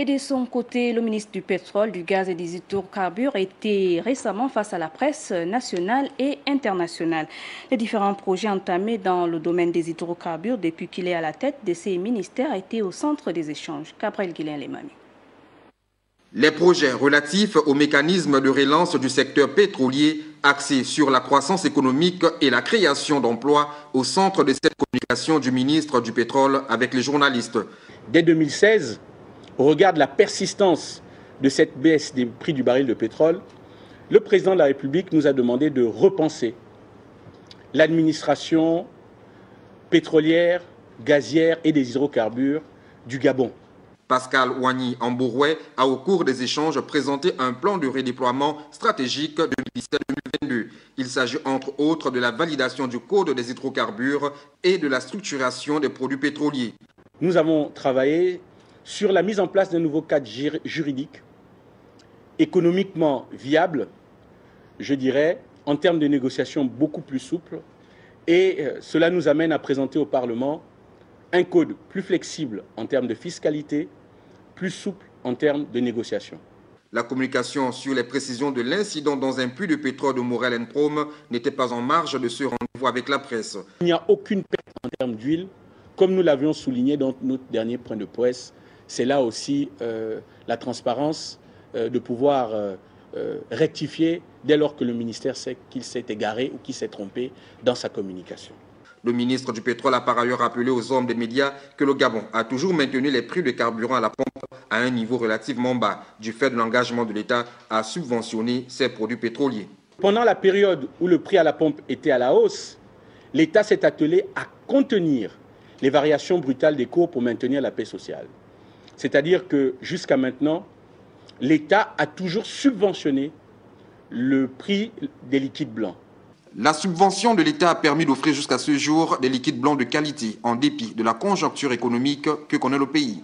Et de son côté, le ministre du Pétrole, du Gaz et des Hydrocarbures était récemment face à la presse nationale et internationale. Les différents projets entamés dans le domaine des hydrocarbures depuis qu'il est à la tête de ces ministères étaient au centre des échanges. Gabriel Guillain-Lemami. Les projets relatifs au mécanisme de relance du secteur pétrolier axés sur la croissance économique et la création d'emplois au centre de cette communication du ministre du Pétrole avec les journalistes. Dès 2016, au regard de la persistance de cette baisse des prix du baril de pétrole, le président de la République nous a demandé de repenser l'administration pétrolière, gazière et des hydrocarbures du Gabon. Pascal Ouani Ambouroué a au cours des échanges présenté un plan de redéploiement stratégique 2017-2022. Il s'agit entre autres de la validation du code des hydrocarbures et de la structuration des produits pétroliers. Nous avons travaillé sur la mise en place d'un nouveau cadre juridique économiquement viable, je dirais, en termes de négociations beaucoup plus souples. Et cela nous amène à présenter au Parlement un code plus flexible en termes de fiscalité, plus souple en termes de négociation. La communication sur les précisions de l'incident dans un puits de pétrole de Morel & Prom n'était pas en marge de ce rendez-vous avec la presse. Il n'y a aucune perte en termes d'huile, comme nous l'avions souligné dans notre dernier point de presse. C'est là aussi la transparence de pouvoir rectifier dès lors que le ministère sait qu'il s'est égaré ou qu'il s'est trompé dans sa communication. Le ministre du Pétrole a par ailleurs rappelé aux hommes des médias que le Gabon a toujours maintenu les prix de carburant à la pompe à un niveau relativement bas, du fait de l'engagement de l'État à subventionner ses produits pétroliers. Pendant la période où le prix à la pompe était à la hausse, l'État s'est attelé à contenir les variations brutales des cours pour maintenir la paix sociale. C'est-à-dire que jusqu'à maintenant, l'État a toujours subventionné le prix des liquides blancs. La subvention de l'État a permis d'offrir jusqu'à ce jour des liquides blancs de qualité, en dépit de la conjoncture économique que connaît le pays.